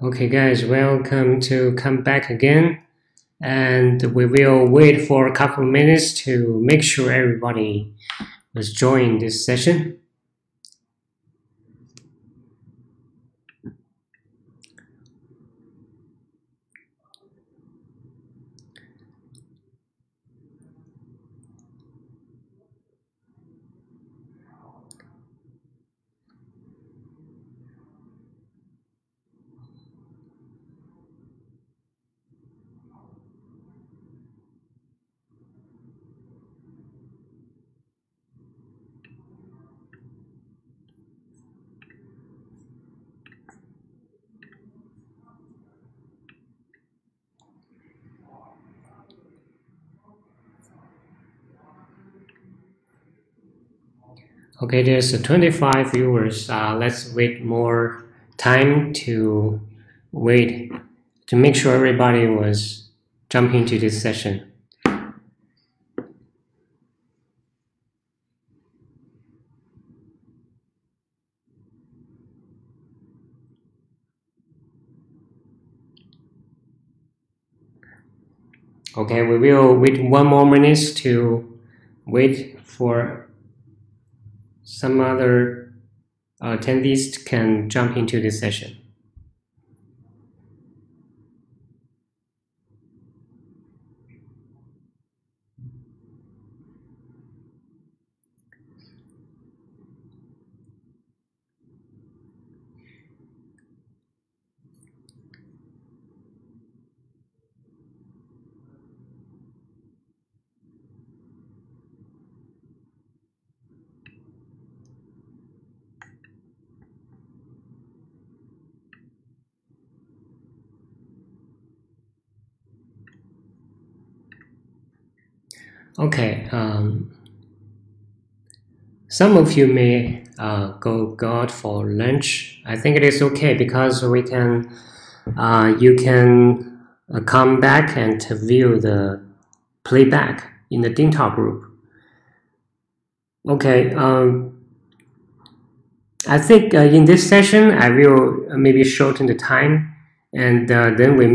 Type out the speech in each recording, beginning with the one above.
Okay guys, welcome to come back again, and we will wait for a couple of minutes to make sure everybody was joining this session. Okay, there's 25 viewers. Let's wait more time to wait to make sure everybody was jumping to this session. Okay, we will wait one more minute to wait for some other attendees can jump into this session. Okay, some of you may go out for lunch. I think it is okay because we can, you can come back and view the playback in the DingTalk group. Okay, I think in this session I will maybe shorten the time, and then we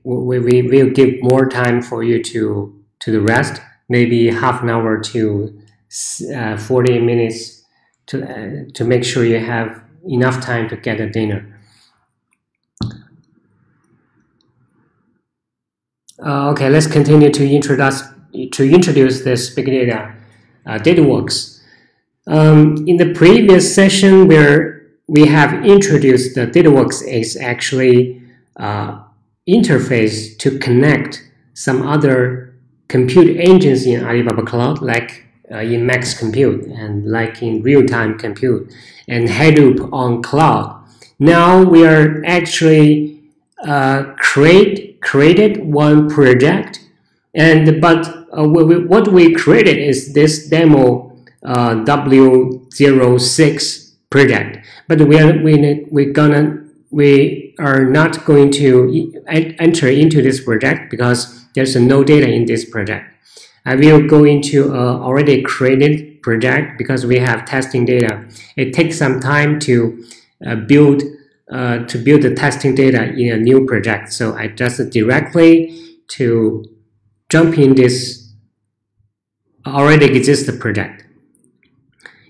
will give more time for you to the rest. Maybe half an hour to 40 minutes to make sure you have enough time to get a dinner. Okay, let's continue to introduce this big data, Dataworks. In the previous session, where we have introduced the Dataworks is actually interface to connect some other compute engines in Alibaba Cloud, like in Max Compute and like in real-time compute and Hadoop on cloud. Now we are actually created one project, and what we created is this demo W06 project, but we are not going to enter into this project because there's no data in this project. I will go into already created project because we have testing data. It takes some time to build the testing data in a new project. So I just directly to jump in this already existing project.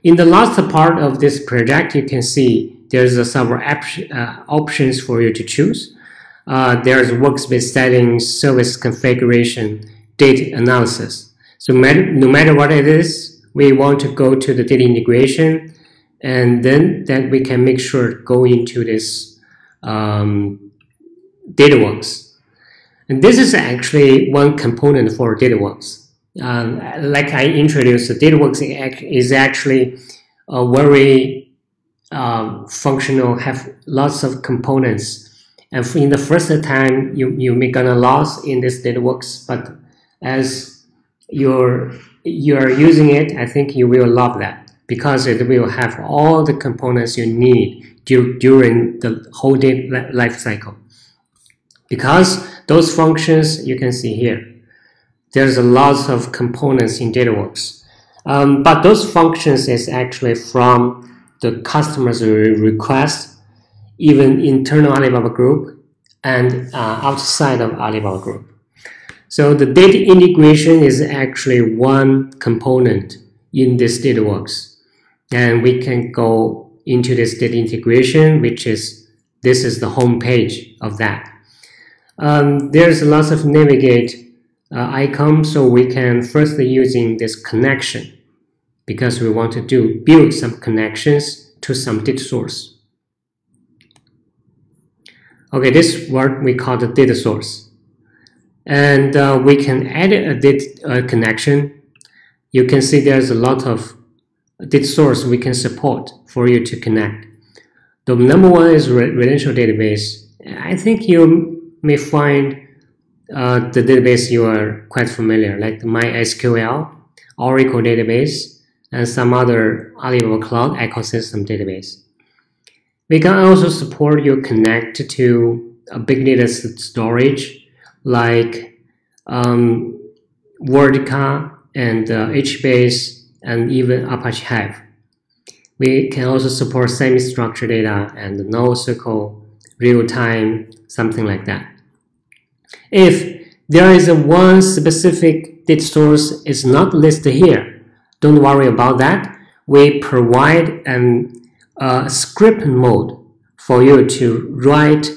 In the last part of this project, you can see there's several options for you to choose. There's workspace settings, service configuration, data analysis. So no matter what it is, we want to go to the data integration, and then we can make sure to go into this Dataworks. And this is actually one component for Dataworks. Like I introduced, the Dataworks is actually a very functional, have lots of components. And in the first time, you may gonna lose in this Dataworks, but as you are using it, I think you will love that because it will have all the components you need during the whole data life cycle. Because those functions you can see here, there's a lot of components in Dataworks, but those functions is actually from the customer's request. Even internal Alibaba group and outside of Alibaba Group. So the data integration is actually one component in this Dataworks. And we can go into this data integration, this is the home page of that. There's lots of navigate icons, so we can first using this connection because we want to build some connections to some data source. Okay, this word we call the data source. And we can add a data connection. You can see there's a lot of data source we can support for you to connect. The number one is relational database. I think you may find the database you are quite familiar, like the MySQL, Oracle database, and some other Alibaba Cloud ecosystem database. We can also support you connect to a big data storage like Vertica and HBase and even Apache Hive. We can also support semi-structured data and NoSQL, real-time, something like that. If there is one specific data source is not listed here, don't worry about that. We provide a script mode for you to write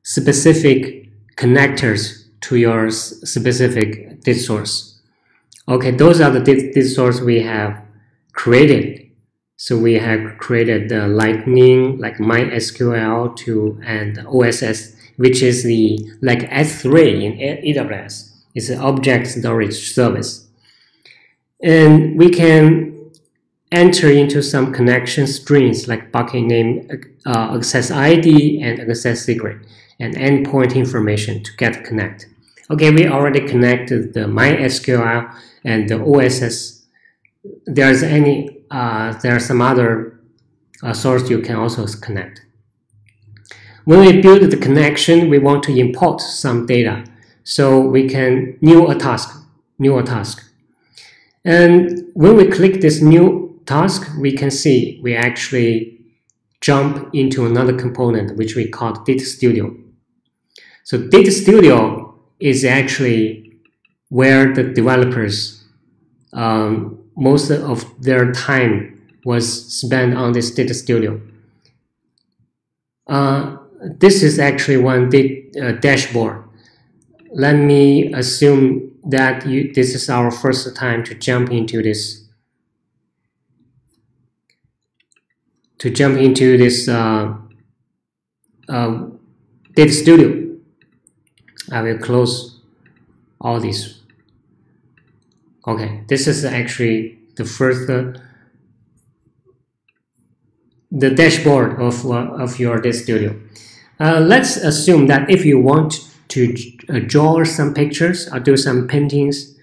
specific connectors to your specific data source. Okay, those are the data source we have created. So we have created the Lightning, like MySQL and OSS, which is the like S3 in AWS. It's an object storage service. And we can enter into some connection strings like bucket name, access ID, and access secret, and endpoint information to get connect. Okay, we already connected the MySQL and the OSS. There are some other source you can also connect. When we build the connection, we want to import some data. So we can new a task. And when we click this new task, we can see we actually jump into another component, which we call Data Studio. So Data Studio is actually where the developers most of their time was spent on this Data Studio. This is actually one dashboard. Let me assume that this is our first time to jump into this. Data Studio. I will close all these. Okay, this is actually the first, the dashboard of your Data Studio. Let's assume that if you want to draw some pictures or do some paintings,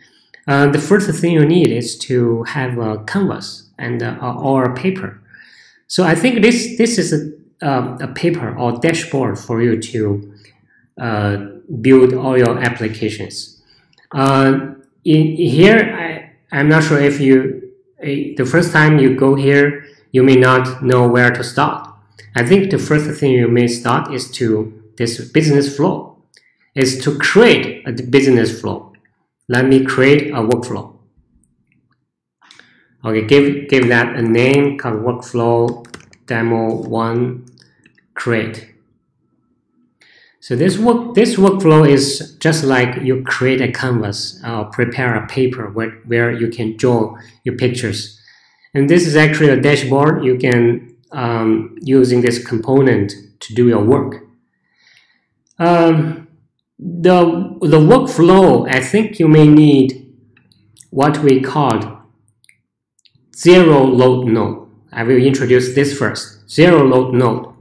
the first thing you need is to have a canvas and or a paper. So I think this is a paper or dashboard for you to build all your applications. In here, I'm not sure if the first time you go here, you may not know where to start. I think the first thing you may start is this business flow, is to create a business flow. Let me create a workflow. Okay, give that a name called workflow demo 1 create. So this workflow is just like you create a canvas or prepare a paper where you can draw your pictures. And this is actually a dashboard. You can using this component to do your work. The workflow, I think you may need what we called zero load node. I will introduce this first. Zero load node.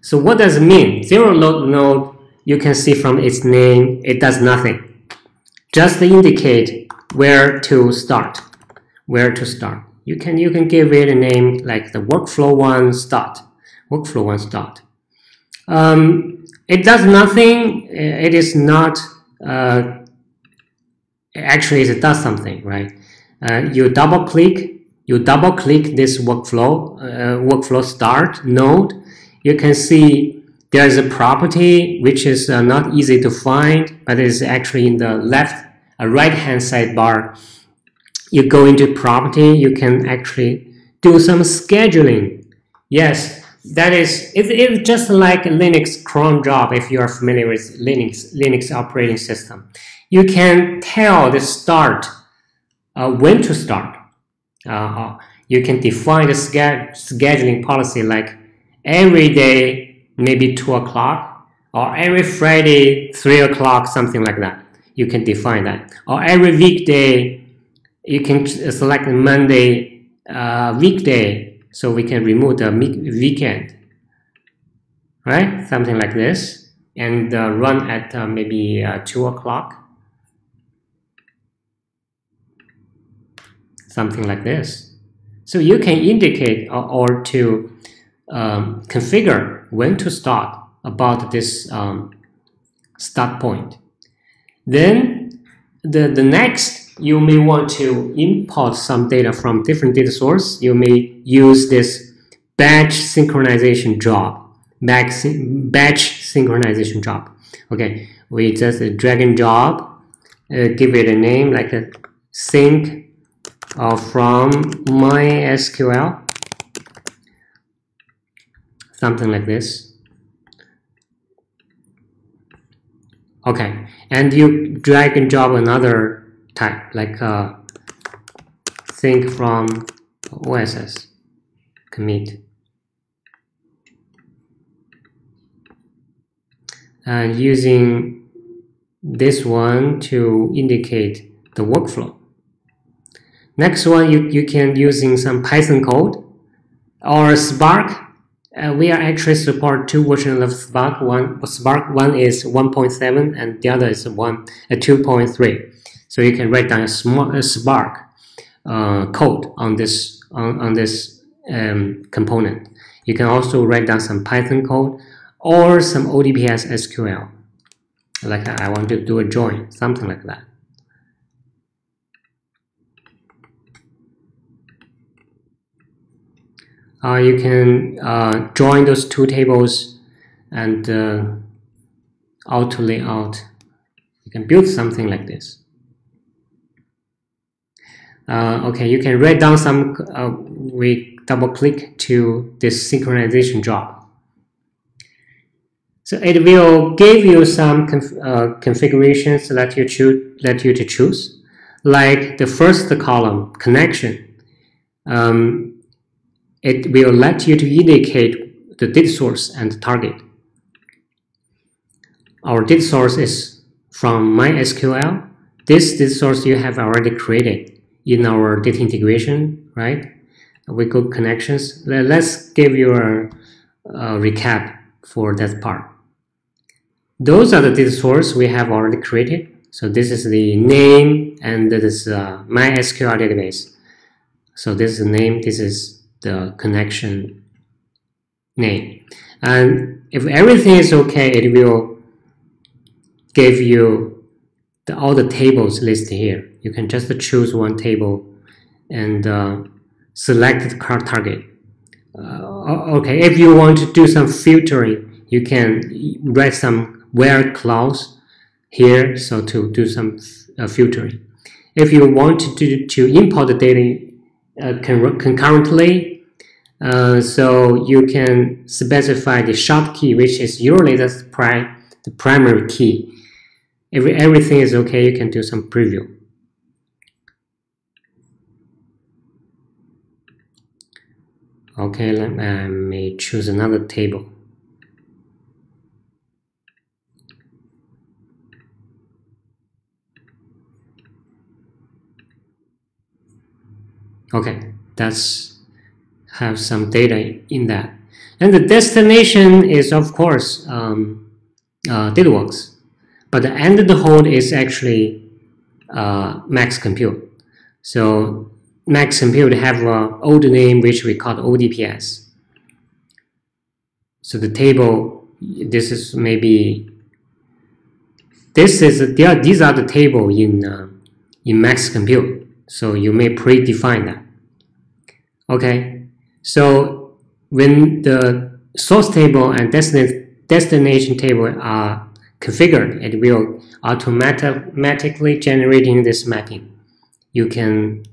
So what does it mean? Zero load node, you can see from its name, it does nothing. Just indicate where to start. You can give it a name like the workflow 1 start. Workflow 1 start. It does nothing. It is not. Actually, it does something, right? You double click this workflow start node. You can see there is a property which is not easy to find, but is actually in the right-hand sidebar. You go into property, you can actually do some scheduling. Yes, that is, it's just like a Linux cron job if you are familiar with Linux operating system. You can tell the start, when to start. You can define the scheduling policy like every day, maybe 2 o'clock, or every Friday, 3 o'clock, something like that. You can define that. Or every weekday, you can select Monday weekday, so we can remove the weekend, right? Something like this, and run at maybe 2 o'clock, something like this. So you can indicate or to configure when to start about this start point. Then the next, you may want to import some data from different data source. You may use this batch synchronization job. Batch synchronization job. Okay, we just drag and drop, give it a name like a sync from MySQL, something like this. Okay, and you drag and drop another type like sync from OSS commit, and using this one to indicate the workflow. Next one, you can using some Python code or Spark. We are actually support 2 versions of Spark. Spark 1 is 1.7 and the other is 2.3. So you can write down a Spark code on this component. You can also write down some Python code or some ODPS SQL. Like I want to do a join, something like that. You can join those 2 tables and auto layout. You can build something like this. Okay, you can write down some, we double click to this synchronization job. So it will give you some configurations that you to choose, like the first column, connection. It will let you to indicate the data source and the target. Our data source is from MySQL. This data source you have already created in our data integration, right? We go connections. Let's give you a recap for that part. Those are the data source we have already created. So this is the name, and this is MySQL database. So this is the name, this is the connection name. And if everything is okay, it will give you all the tables listed here. You can just choose one table and select the target. Okay, if you want to do some filtering, you can write some where clause here, so to do some filtering. If you want to import the data concurrently, so you can specify the short key, which is usually the primary key. If everything is okay, you can do some preview. Okay, let me choose another table. Okay, that's have some data in that. And the destination is, of course, Dataworks. But the end of the hold is actually Max Compute. So Max Compute have an old name which we call ODPS. So the table, this is maybe, these are the table in Max Compute. So you may predefine that. Okay, so when the source table and destination table are configured, it will automatically generating this mapping. You can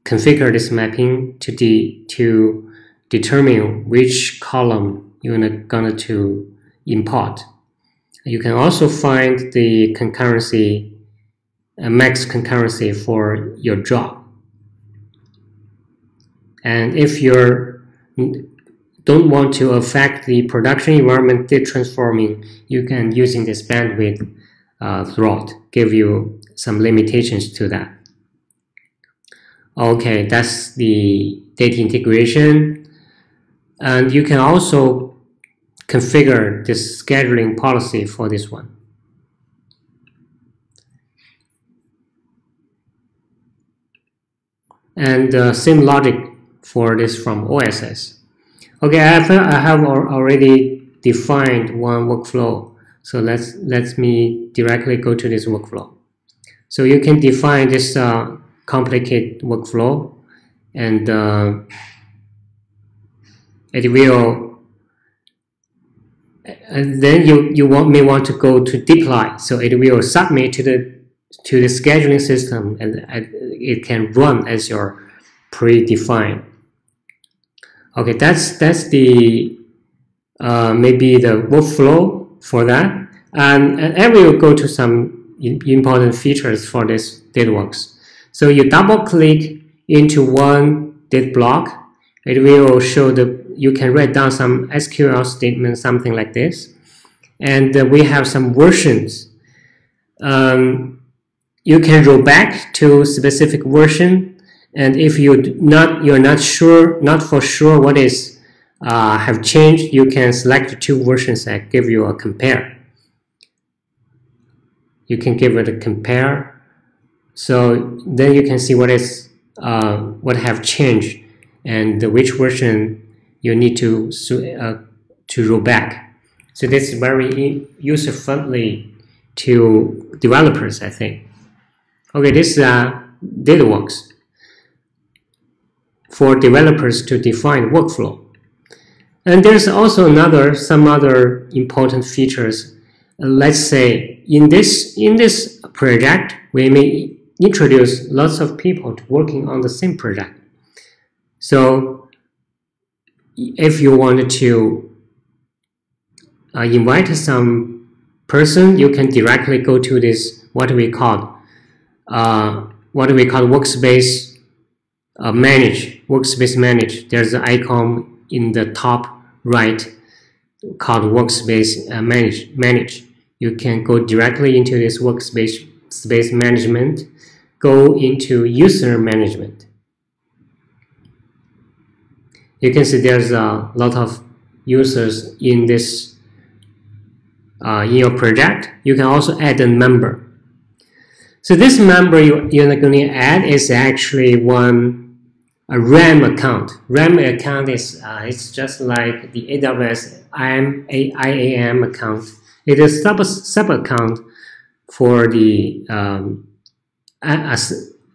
configure this mapping to determine which column you're going to import. You can also find the concurrency, max concurrency for your job. And if you don't want to affect the production environment data transforming, you can using this bandwidth throat give you some limitations to that. Okay, that's the data integration. And you can also configure this scheduling policy for this one. And same logic for this from OSS. Okay, I have already defined one workflow. So let me directly go to this workflow. So you can define this complicated workflow, and it will, and then you may want to go to deploy. So it will submit to the scheduling system, and it can run as your predefined. Okay, that's the maybe the workflow for that, and I will go to some important features for this Dataworks. So you double click into one data block, it will show you can write down some SQL statement, something like this, and we have some versions. You can roll back to specific version, and if you're not for sure what is have changed, you can select two versions that give you a compare. You can give it a compare, so then you can see what have changed and which version you need to roll back. So this is very user friendly to developers, I think. Okay, this is Dataworks for developers to define workflow. And there's also some other important features. Let's say in this project, we may introduce lots of people to working on the same project. So if you wanted to invite some person, you can directly go to this what we call workspace manage. There's an icon in the top right called workspace manage. You can go directly into this workspace management, go into user management. You can see there's a lot of users in this in your project. You can also add a member. So this member you're going to add is actually a RAM account. RAM account is it's just like the AWS IAM account. It is sub account for the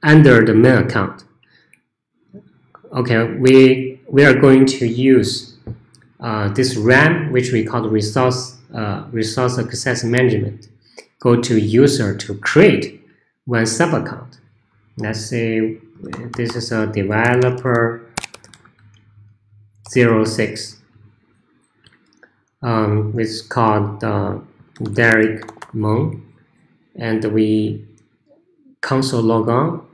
under the main account. Okay, we are going to use this RAM, which we call resource access management. Go to user to create one sub account. Let's say this is a developer 06. It's called Derek Meng, and we console log on,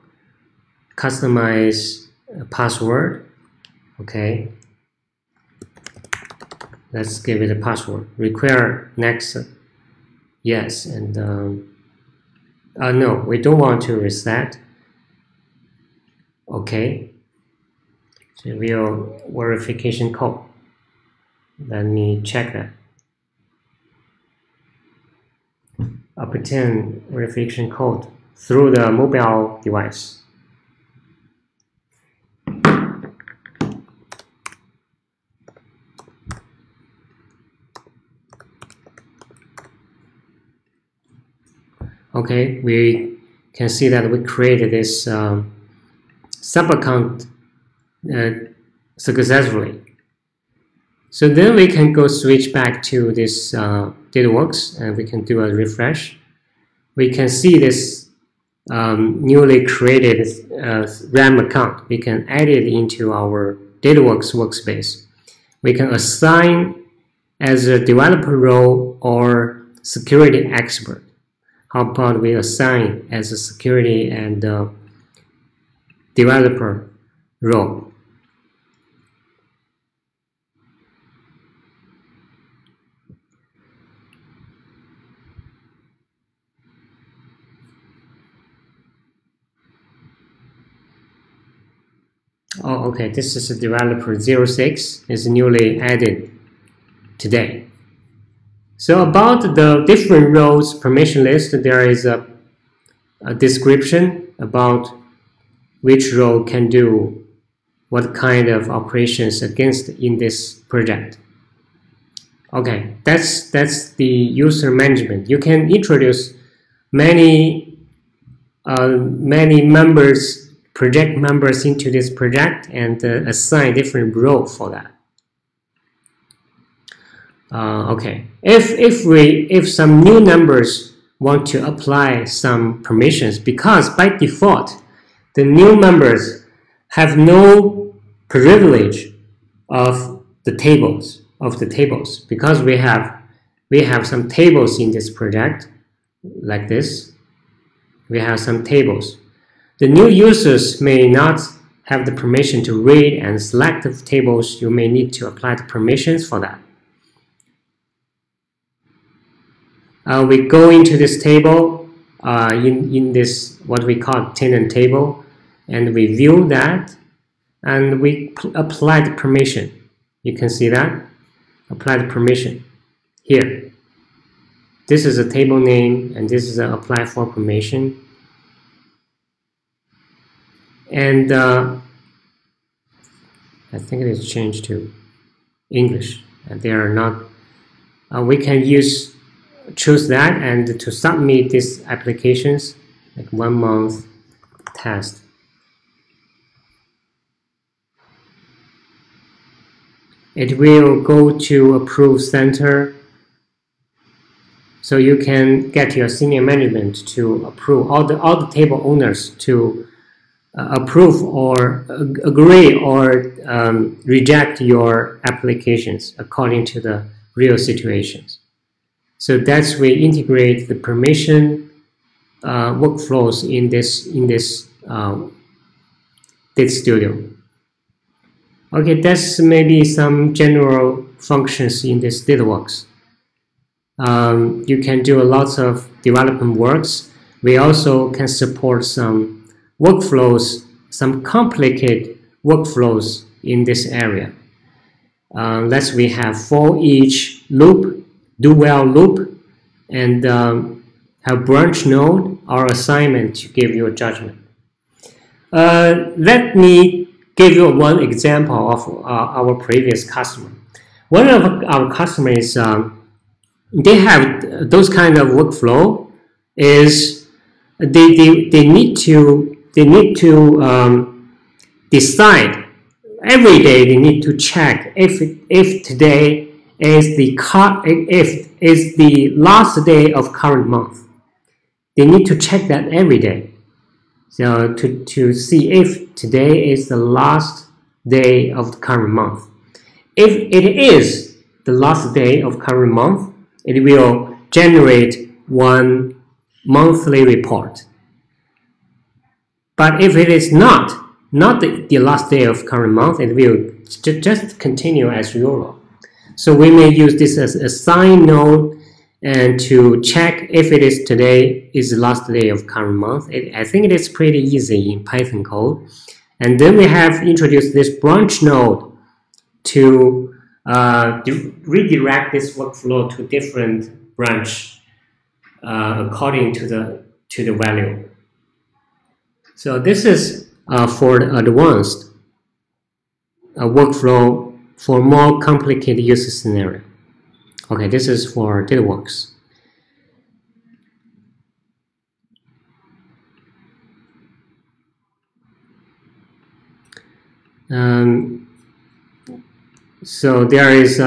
customize password. Okay, let's give it a password. Require next, yes, and no, we don't want to reset. Okay, so real verification code. Let me check that. Obtain verification code through the mobile device. Okay, we can see that we created this sub account successfully. So then we can go switch back to this Dataworks, and we can do a refresh. We can see this newly created RAM account. We can add it into our Dataworks workspace. We can assign as a developer role or security expert. How about we assign as a security and developer role? Oh, okay, this is a developer 06, is newly added today. So about the different roles permission list, there is a description about which role can do what kind of operations against in this project. Okay, that's the user management. You can introduce many members, project members into this project and assign different role for that. Okay, if some new members want to apply some permissions, because by default the new members have no privilege of the tables because we have some tables in this project like this. We have some tables. The new users may not have the permission to read and select the tables. You may need to apply the permissions for that. We go into this table in this what we call tenant table, and we view that, and we apply the permission. You can see that. Apply the permission here. This is a table name, and this is a apply for permission. And I think it is changed to English. And they are not. We can choose that and to submit these applications like 1 month test. It will go to approve center, so you can get your senior management to approve, all the table owners to approve or agree or reject your applications according to the real situations. So that's we integrate the permission workflows in this Data Studio. Okay, that's maybe some general functions in this Dataworks. You can do lots of development works. We also can support some workflows, some complicated workflows in this area. Let's we have for each loop, do well loop, and have branch node or assignment to give you a judgment. Let me give you one example of our previous customer. One of our customers, they have those kind of workflow. Is they need to decide every day. They need to check if today is the last day of current month. They need to check that every day. So to see if today is the last day of the current month. If it is the last day of current month, it will generate one monthly report. But if it is not the last day of current month, it will just continue as usual. So we may use this as a assign node and to check if it is today is the last day of current month. I think it is pretty easy in Python code. And then we have introduced this branch node to redirect this workflow to different branch according to the value. So this is for the advanced workflow for more complicated user scenario. Okay, this is for Dataworks. So there is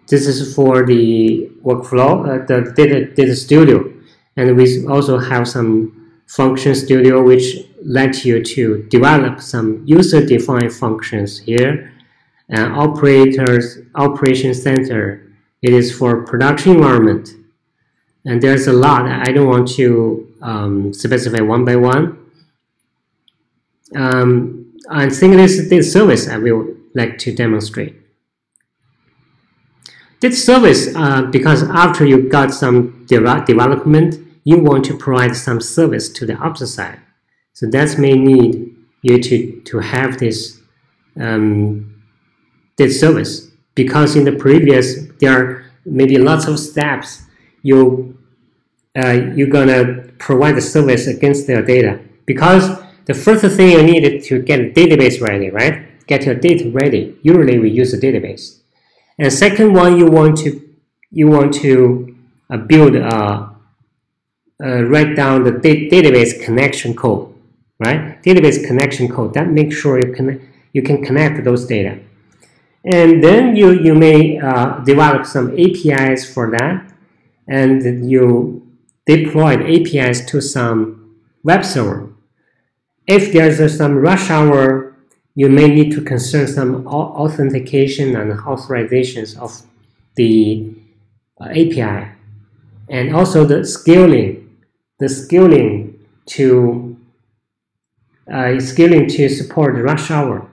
this is for the workflow, the data studio, and we also have some function studio which let you to develop some user-defined functions here. Operation center, it is for production environment, and there's a lot. I don't want to specify one by one. I think this service I will like to demonstrate. This service, because after you got some development, you want to provide some service to the other side. So that may need you to have this this service, because in the previous there are maybe lots of steps you're gonna provide the service against their data, because the first thing you need to get a database ready, right? Get your data ready. Usually we use a database. And second one, you want to build write down the database connection code, right? Database connection code that makes sure you can connect those data. And then you may develop some APIs for that, and you deploy the APIs to some web server. If there's some rush hour, you may need to concern some authentication and authorizations of the API, and also the scaling to support the rush hour.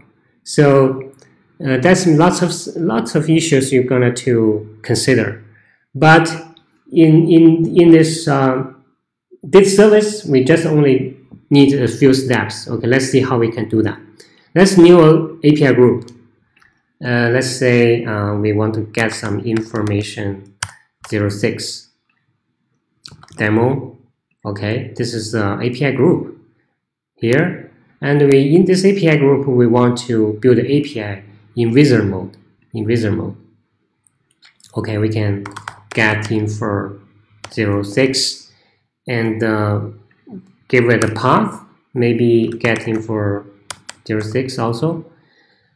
So that's lots of issues you're gonna to consider. But in this this service, we just only need a few steps. Okay, let's see how we can do that. Let's new API group. Let's say we want to get some information 06 demo. Okay, this is the API group here, and in this API group we want to build an API in wizard mode. Okay, we can get info 06 and give it a path. Maybe get info 06 also.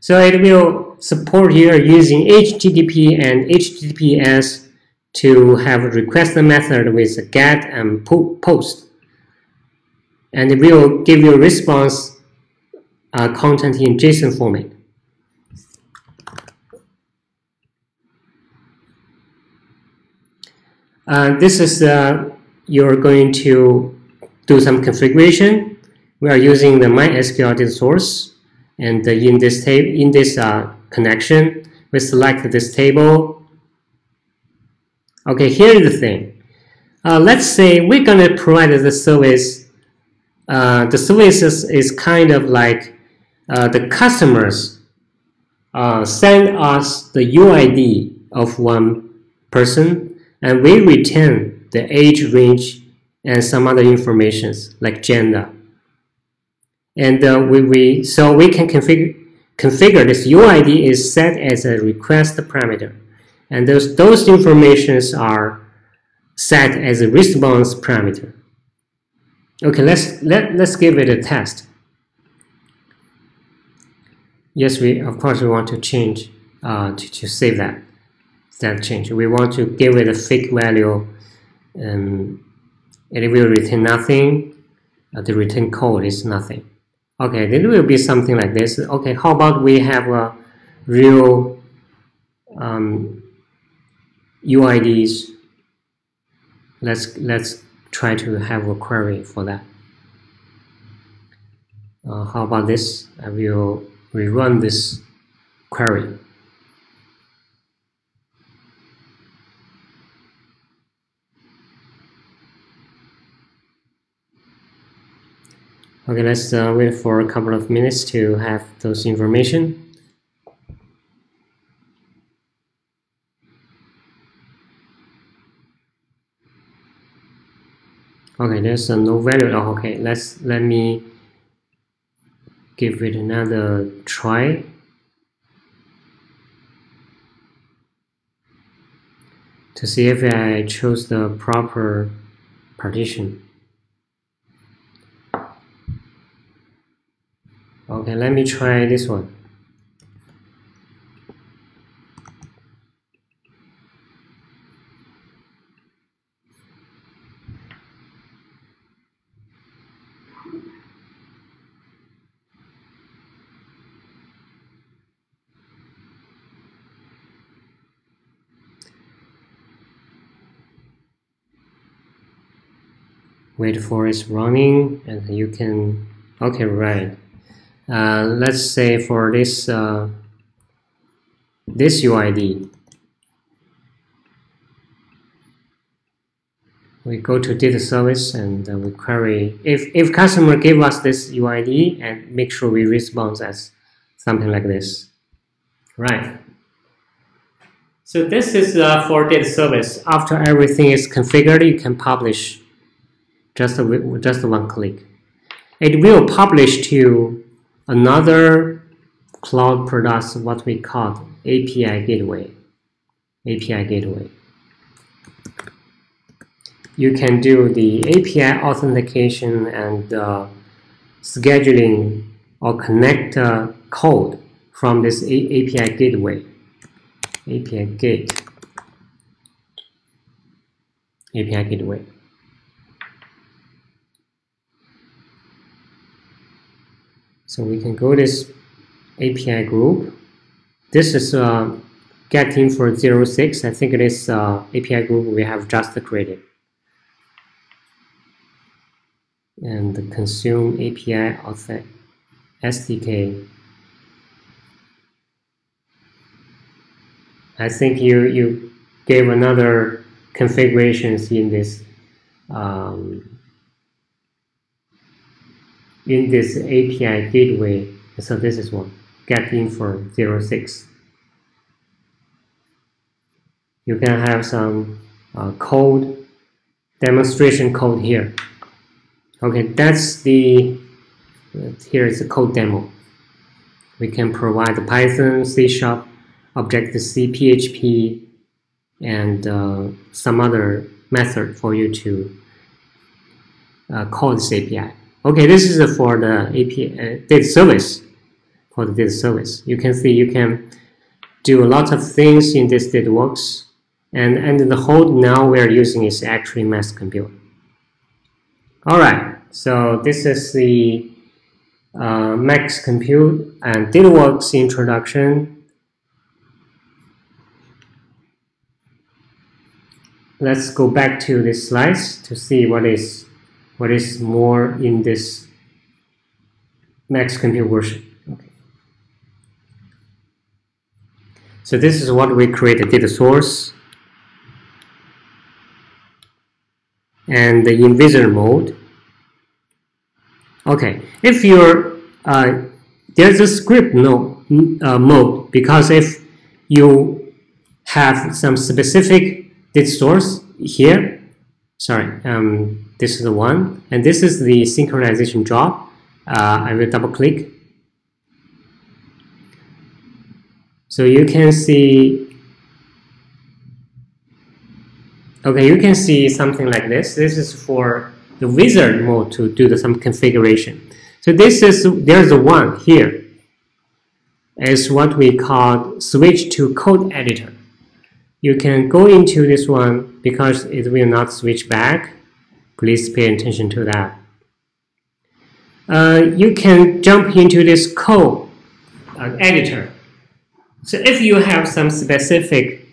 So it will support here using HTTP and HTTPS to have a request method with a get and post, and it will give you a response content in JSON format. This is you're going to do some configuration. We are using the MySQL data source, and in this connection, we select this table. Okay, here is the thing. Let's say we're going to provide the service. The service is kind of like the customers send us the UID of one person, and we return the age range and some other informations like gender. And so we can configure this UID is set as a request parameter, and those informations are set as a response parameter. Okay, let's give it a test. Yes, of course we want to change to save that change. We want to give it a fake value, and it will return nothing. The return code is nothing. Okay, then it will be something like this. Okay, how about we have a real UIDs? Let's try to have a query for that. How about this? I will rerun this query. Okay, let's wait for a couple of minutes to have those information. Okay, there's no value. Oh, okay, let me give it another try. To see if I chose the proper partition. Okay, let me try this one. wait for it's running, and you can, okay, right. Let's say for this this UID, we go to data service and we query. If customer give us this UID, and make sure we respond as something like this, right? So this is for data service. After everything is configured, you can publish just one click. It will publish to another cloud products, what we call API gateway. API gateway. You can do the API authentication and scheduling or connect code from this API gateway. API gateway. So we can go this API group. This is getting for 06. I think it is API group we have just created. And the consume API author SDK. I think you gave another configurations in this API gateway. So this is one, get in for 06. You can have some code, demonstration code here. Okay, that's the, here is the code demo. We can provide the Python, C#, Objective-C, PHP, and some other method for you to call this API. Okay, this is for the API data service. For the data service, you can see you can do a lot of things in this Dataworks, and the whole now we are using is actually Max Compute. All right, so this is the Max Compute and Dataworks introduction. Let's go back to this slides to see what is more in this Max Compute version. Okay. So this is what we created: data source and the in-visitor mode. Okay, if you're there's a script mode, because if you have some specific data source here, sorry, this is the one, and this is the synchronization job. I will double click. So you can see, okay, you can see something like this. This is for the wizard mode to do some configuration. So this is, there's a one here, is what we call switch to code editor. You can go into this one because it will not switch back. Please pay attention to that. You can jump into this code editor. So if you have some specific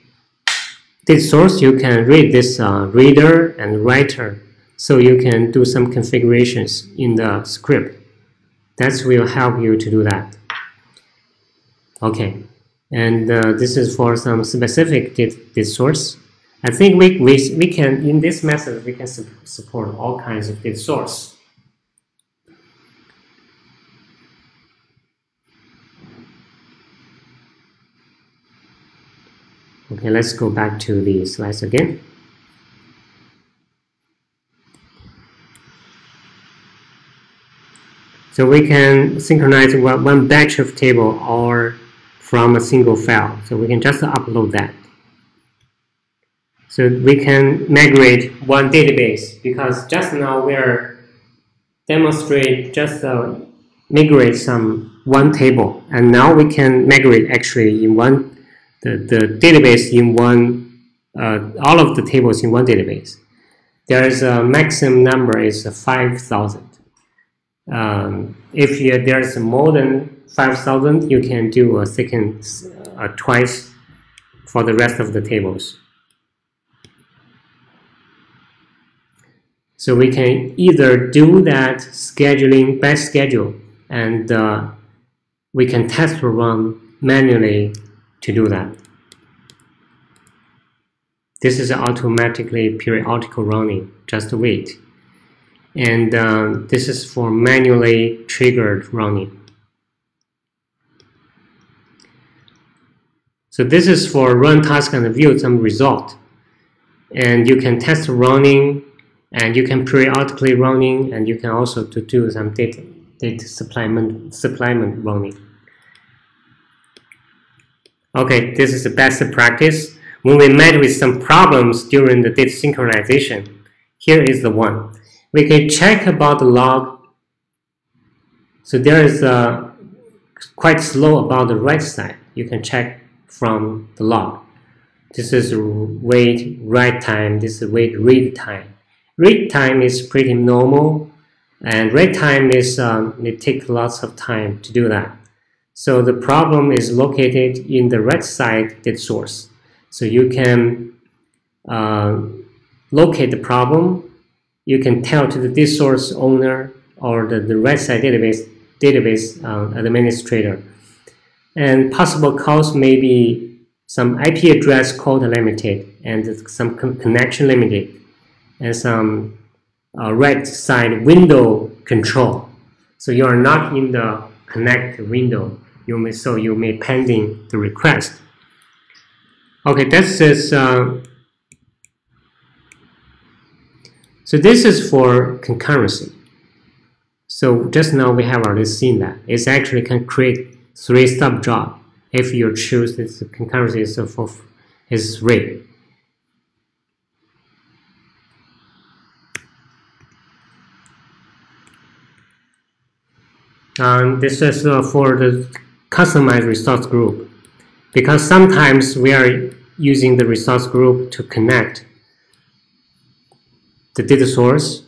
data source, you can read this reader and writer. So you can do some configurations in the script. That will help you to do that. Okay, and this is for some specific data source. I think we can, in this method, we can support all kinds of data source. Okay, let's go back to the slides again. So we can synchronize one batch of table or from a single file. So we can just upload that. So we can migrate one database, because just now we are demonstrate just migrate one table, and now we can migrate actually in one the database in one all of the tables in one database. There is a maximum number is 5,000. If there's more than 5,000, you can do a second twice for the rest of the tables. So we can either do that scheduling by schedule, and we can test run manually to do that. This is automatically periodical running, just wait. And this is for manually triggered running. So this is for run task and view some result. And you can test running, and you can periodically running, and you can also do some data supplement running. Okay, this is the best practice. When we met with some problems during the data synchronization, here is the one. We can check about the log. So there is quite slow about the right side. You can check from the log. This is wait write time. This is wait read time. Read time is pretty normal, and write time is it takes lots of time to do that. So the problem is located in the right side data source. So you can locate the problem. You can tell to the data source owner or the right side database administrator. And possible cause may be some IP address code limited, and some connection limited, and some right side window control. So you are not in the connect window. You may pending the request. Okay, this is so this is for concurrency. So just now we have already seen that it's actually can create 3 sub job if you choose this concurrency is rate. This is for the customized resource group, because sometimes we are using the resource group to connect the data source.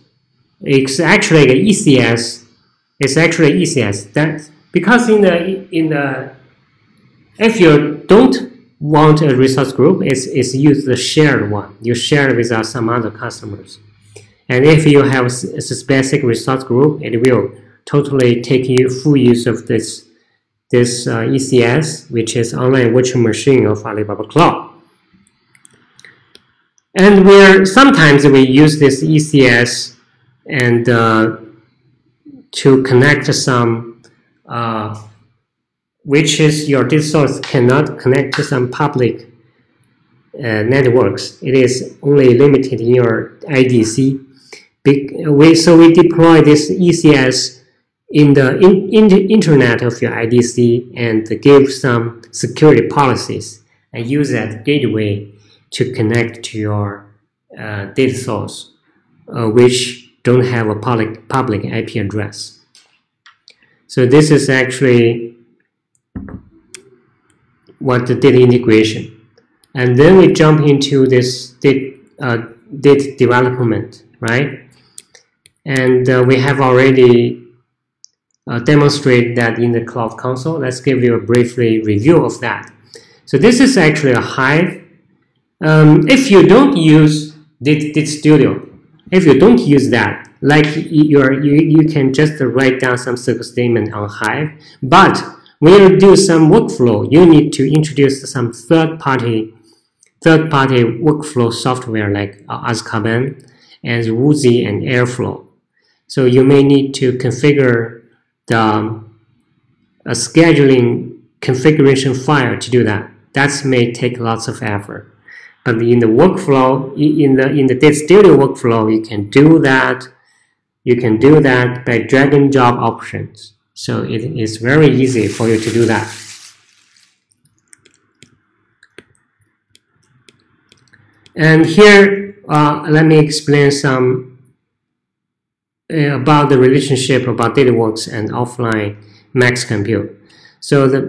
It's actually an ECS. It's actually ECS. That because if you don't want a resource group, it's use the shared one. You share it with some other customers. And if you have a specific resource group, it will totally take you full use of this ECS, which is online virtual machine of Alibaba Cloud. And sometimes we use this ECS and to connect some which is your data source cannot connect to some public networks. It is only limited in your IDC. So we deploy this ECS in the internet of your IDC and give some security policies and use that gateway to connect to your data source, which don't have a public IP address. So this is actually what the data integration. And then we jump into this data development, right? And we have already demonstrated that in the Cloud Console. Let's give you a brief review of that. So this is actually a Hive. If you don't use Data Studio, if you don't use that, like you can just write down some SQL statement on Hive. But when you do some workflow, you need to introduce some third-party workflow software like Azkaban and Woozy and Airflow. So you may need to configure the scheduling configuration file to do that. That may take lots of effort. But in the workflow, in the Data Studio workflow, you can do that. You can do that by drag and drop options. So it is very easy for you to do that. And here, let me explain some about the relationship about Dataworks and offline Max Compute. So the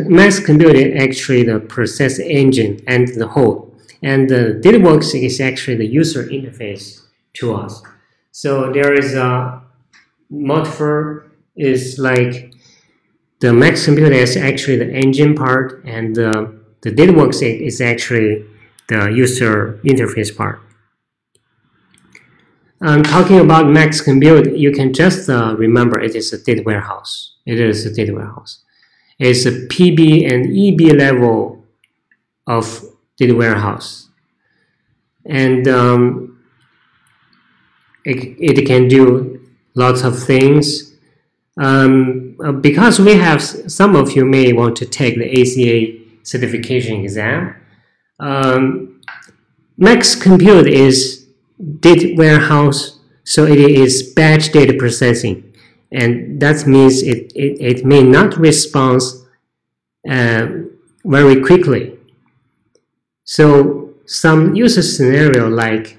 Max Compute is actually the process engine and the whole. And the Dataworks is actually the user interface to us. So there is a multiple is like the Max Compute is actually the engine part, and the Dataworks is actually the user interface part. Talking about Max Compute, you can just remember it is a data warehouse. It is a data warehouse. It's a PB and EB level of data warehouse. And it can do lots of things. Because we have, some of you may want to take the ACA certification exam. Max Compute is data warehouse, so it is batch data processing, and that means it may not respond very quickly. So some user scenario like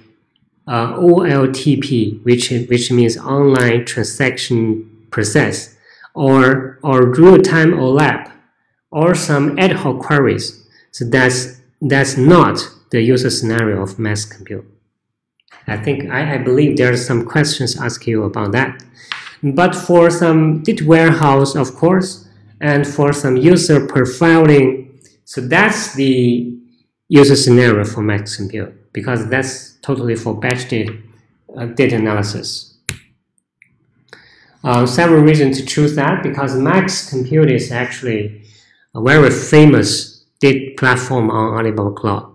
OLTP, which means online transaction process, or real-time OLAP, or some ad hoc queries. So that's not the user scenario of Max Compute. I believe there are some questions asked you about that. But for some data warehouse, of course, and for some user profiling, so that's the user scenario for Max Compute, because that's totally for batch data analysis. Several reasons to choose that, because Max Compute is actually a very famous data platform on Alibaba Cloud,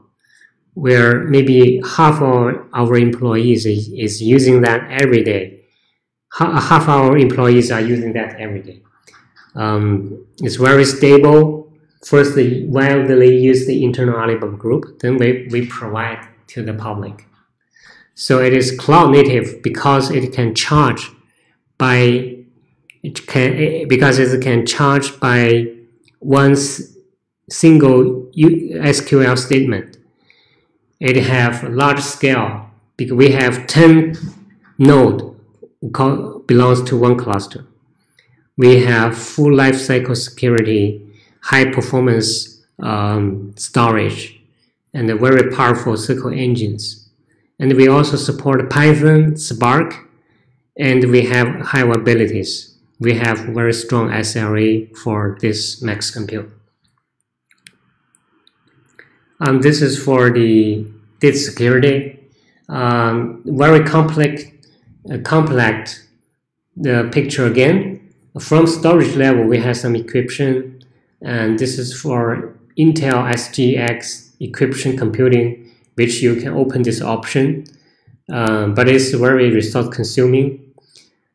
where maybe half of our employees is using that every day. Half our employees are using that every day. It's very stable. Firstly, widely used the internal Alibaba group, then we provide to the public. So it is cloud native because it can charge by one single SQL statement. It have large scale because we have 10 nodes belongs to one cluster. We have full lifecycle security, high performance storage, and very powerful SQL engines. And we also support Python, Spark, and we have high abilities. We have very strong SLA for this Max Compute. This is for the data security. Very complex the picture again. From storage level, we have some encryption, and this is for Intel SGX encryption computing, which you can open this option, but it's very resource consuming.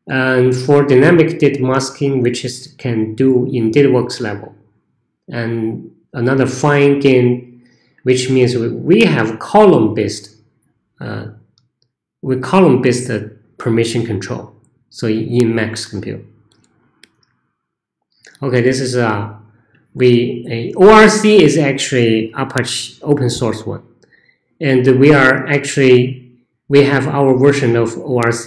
And for dynamic data masking, which can do in Dataworks level, and another fine gain, which means we have column-based permission control. So in Max Compute. Okay, this is ORC is actually Apache open source one, and we have our version of ORC,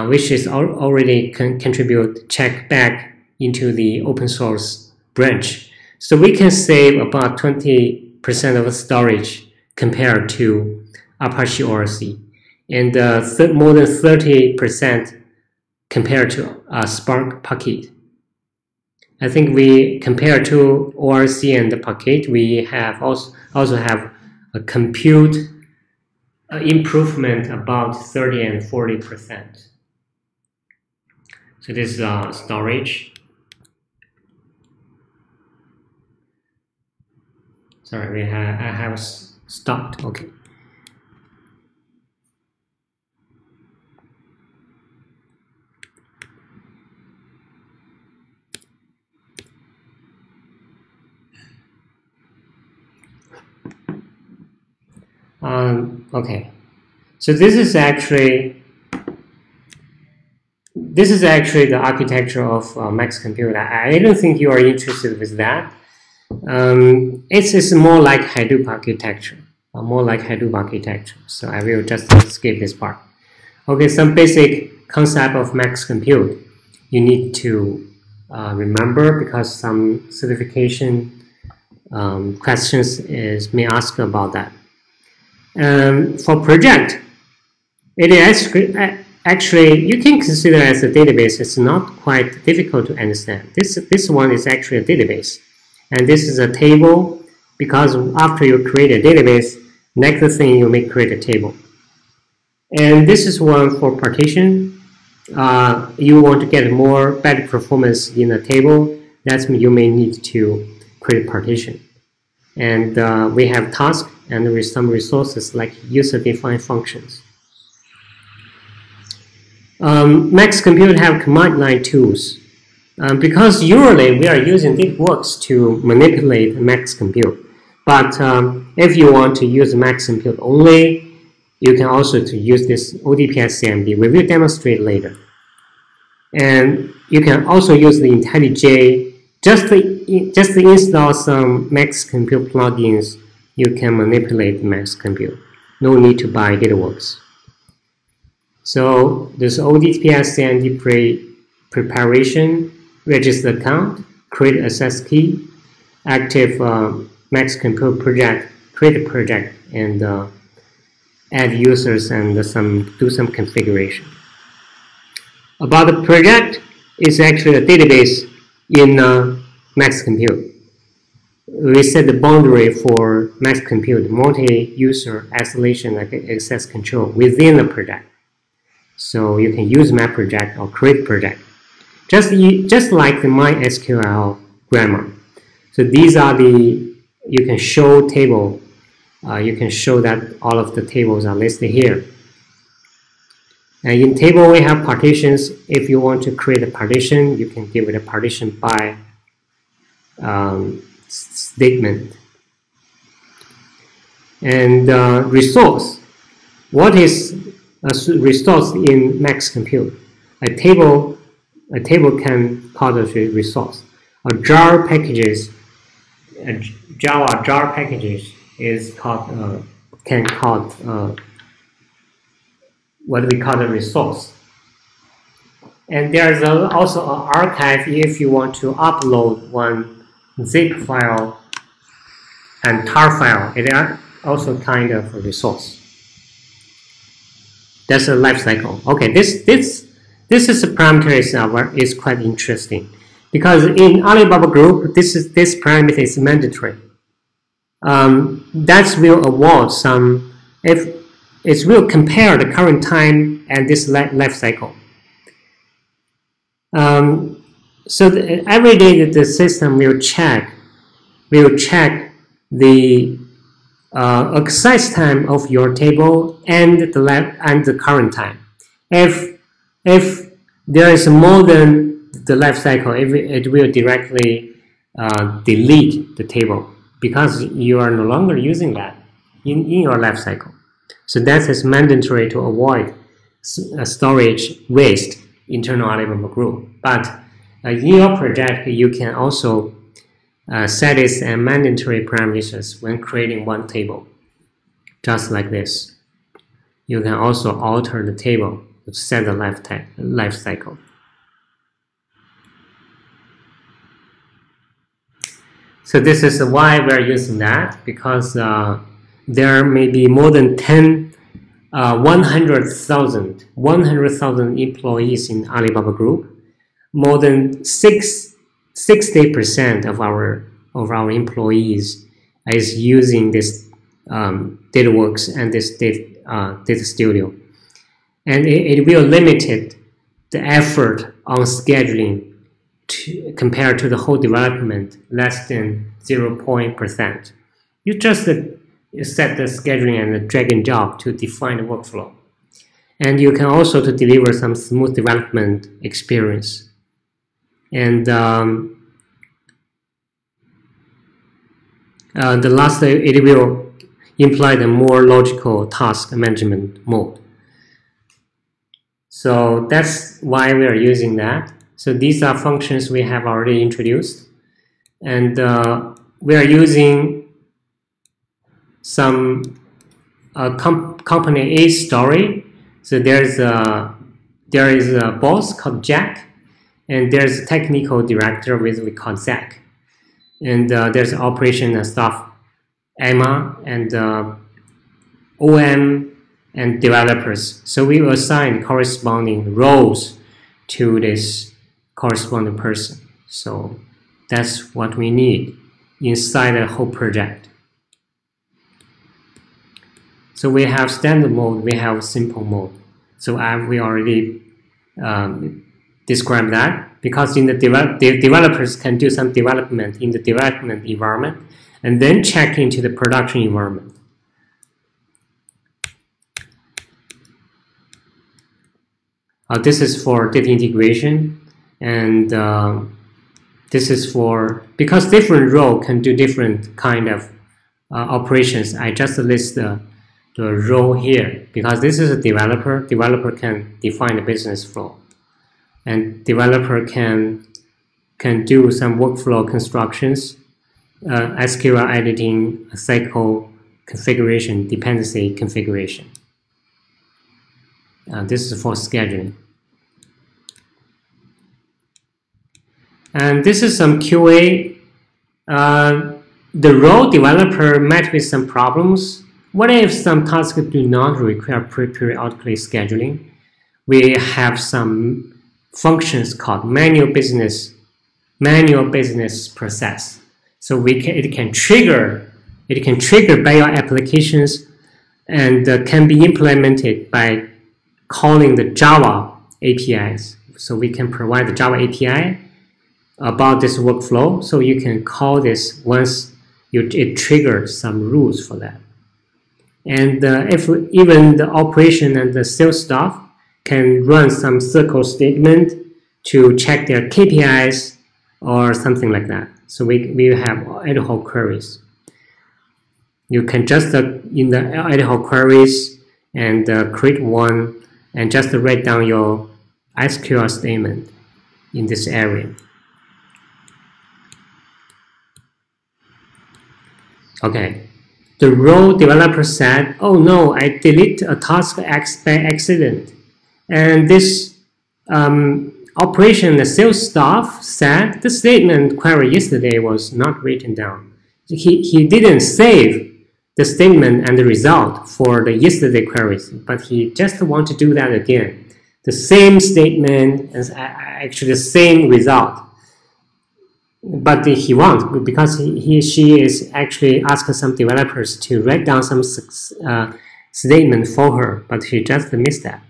which is already contribute check back into the open source branch. So we can save about 20% of storage compared to Apache ORC, and more than 30% compared to Spark Packet. I think we compare to ORC and the Packet, we have also have a compute improvement about 30 and 40%. So this is storage. Sorry, I have stopped. Okay. Okay, so this is actually the architecture of Max Compute. I don't think you are interested with that. It's more like Hadoop architecture, So I will just skip this part. Okay, some basic concept of Max Compute you need to remember, because some certification questions may ask about that. For project, it is actually, you can consider as a database. It's not quite difficult to understand. This one is actually a database, and this is a table, because after you create a database, next thing you may create a table. And this is one for partition. You want to get better performance in a table, that's you may need to create partition. And we have tasks and with some resources like user-defined functions. Max Compute have command line tools. Because usually we are using Dataworks to manipulate Max Compute. But if you want to use Max Compute only, you can also use this ODPS CMD. We will demonstrate later. And you can also use the IntelliJ. Just to install some Max Compute plugins, you can manipulate Max Compute. No need to buy Dataworks. So this ODPS CMD preparation, register account, create access key, active Max Compute project, create a project, and add users and do some configuration. About the project, it's actually a database in Max Compute. We set the boundary for Max Compute, multi-user isolation like access control within the project. So you can use my project or create project, just like the MySQL grammar. So these are you can show table. You can show that all of the tables are listed here. And in table, we have partitions. If you want to create a partition, you can give it a partition by statement. And resource. What is a resource in Max Compute? A table can call a resource. A jar packages, Java jar packages is called what we call a resource. And there's also an archive if you want to upload one zip file and tar file. It is also kind of a resource. That's a lifecycle. Okay, this is a parameter is quite interesting because in Alibaba Group this parameter is mandatory. That will award some if it will compare the current time and this life cycle. So every day the system will check the access time of your table and the current time. If there is more than the life cycle, it will directly delete the table because you are no longer using that in your life cycle. So that is mandatory to avoid storage waste internal Alibaba Group. But in your project, you can also set it as mandatory parameters when creating one table, just like this. You can also alter the table to set the life cycle. So this is why we're using that, because there may be more than 100,000 employees in Alibaba Group. More than 60% of our employees is using this Dataworks and this Data Studio, and it will limit the effort on scheduling compared to the whole development, less than 0.%. You just set the scheduling and the drag and drop to define the workflow. And you can also to deliver some smooth development experience. And the last, it will imply the more logical task management mode. So that's why we are using that. So these are functions we have already introduced. And we are using some company A story. So there is a boss called Jack, and there's a technical director we call Zach, and there's operation staff Emma, and OM and developers. So we will assign corresponding roles to this corresponding person. So that's what we need inside the whole project. So we have standard mode, we have simple mode. So we already described that, because in the developers can do some development in the development environment and then check into the production environment. This is for data integration, and this is for, because different role can do different kind of operations. I just list the role here because this is a developer. Developer can define the business flow, and developer can do some workflow constructions, SQL editing, cycle configuration, dependency configuration. This is for scheduling. And this is some QA. The role developer met with some problems. What if some tasks do not require periodically scheduling? We have some functions called manual business process. So it can trigger by your applications, and can be implemented by calling the Java APIs. So we can provide the Java API about this workflow. So you can call this once it triggers some rules for that. And if even the operation and the sales staff can run some SQL statement to check their KPIs or something like that. So we have ad hoc queries. You can just in the ad hoc queries and create one and just write down your SQL statement in this area. Okay, the role developer said, oh no, I delete a task X by accident. And this operation, the sales staff said the statement query yesterday was not written down. He didn't save the statement and the result for the yesterday queries, but he just want to do that again. The same statement and actually the same result. But he won't, because she is actually asking some developers to write down some statement for her, but she just missed that.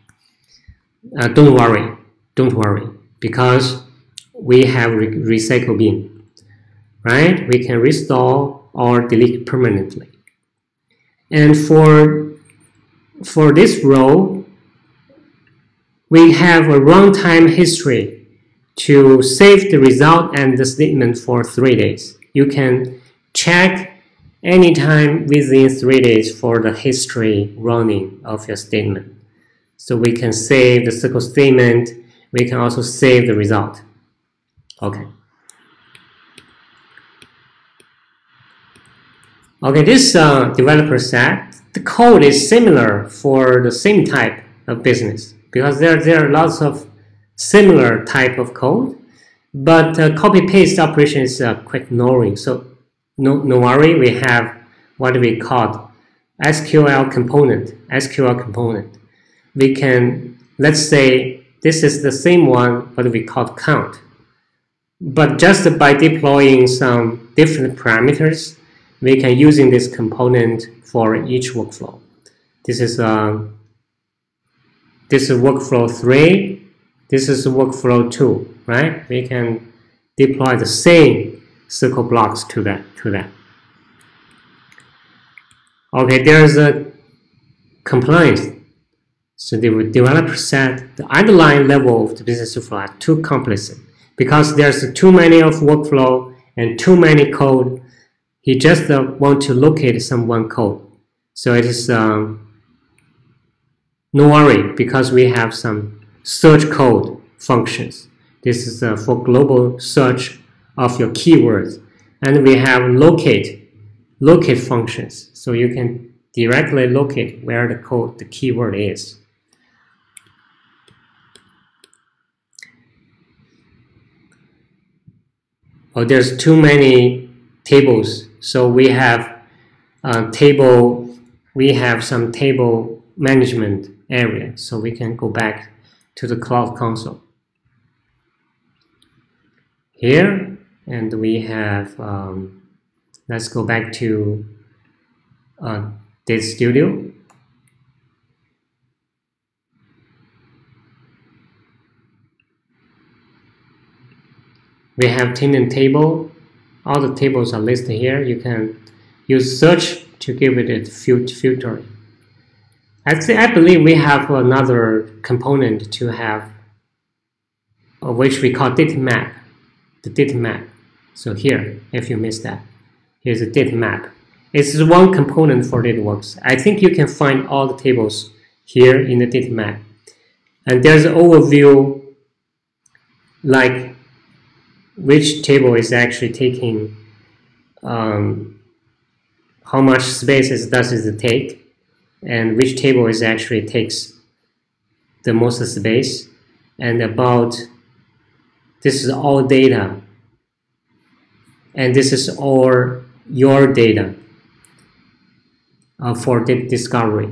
Don't worry, because we have recycle bin, right? We can restore or delete permanently. And for this role, we have a runtime history to save the result and the statement for 3 days. You can check anytime within 3 days for the history running of your statement. So we can save the SQL statement. We can also save the result. Okay. Okay, this developer said the code is similar for the same type of business, because there are lots of similar type of code, but copy-paste operation is quite annoying. So no worry, we have what we call SQL component. We can, let's say this is the same one, what we call count. But just by deploying some different parameters, we can using this component for each workflow. This is workflow 3. This is workflow 2, right? We can deploy the same SQL blocks to that. Okay, there's a compliance. So the developer said the underlying level of the business flow are too complex because there's too many of workflow and too many code. He just want to locate some one code. So it is no worry, because we have some search code functions. This is for global search of your keywords, and we have locate functions, so you can directly locate where the keyword is. Oh, there's too many tables, so we have some table management area, so we can go back to the Cloud Console here, and we have let's go back to Data Studio. We have tenant table. All the tables are listed here. You can use search to give it a filtering. I believe we have another component to have, which we call data map. The data map. So here, if you missed that, here's a data map. It's one component for Dataworks. I think you can find all the tables here in the data map. And there's an overview, like which table is actually taking, how much space does it take, and which table is actually takes the most space, and about this is all data, and this is all your data for the discovery,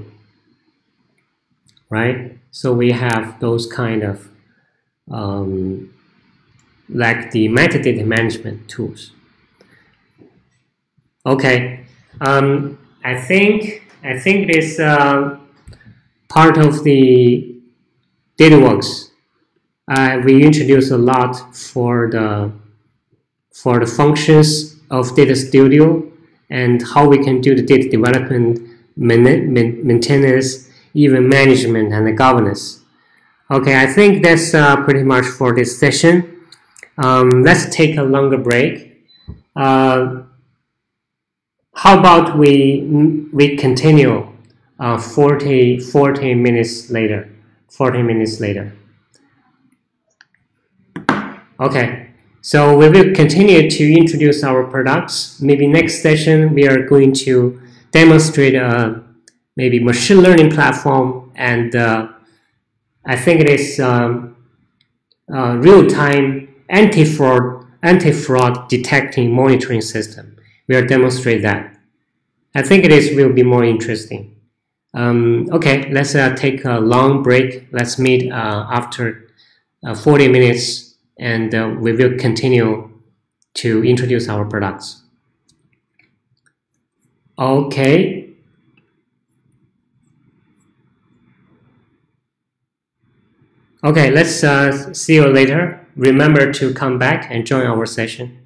right? So we have those kind of like the metadata management tools. Okay, I think this part of the Dataworks we introduced a lot for the functions of Data Studio and how we can do the data development, maintenance, even management and the governance. Okay, I think that's pretty much for this session. Let's take a longer break. How about we continue 40 minutes later? 40 minutes later. Okay, so we will continue to introduce our products. Maybe next session we are going to demonstrate maybe machine learning platform, and I think it is real-time anti-fraud detecting monitoring system. We will demonstrate that. I think will be more interesting. Okay, let's take a long break. Let's meet after 40 minutes, and we will continue to introduce our products. Okay. Okay, let's see you later. Remember to come back and join our session.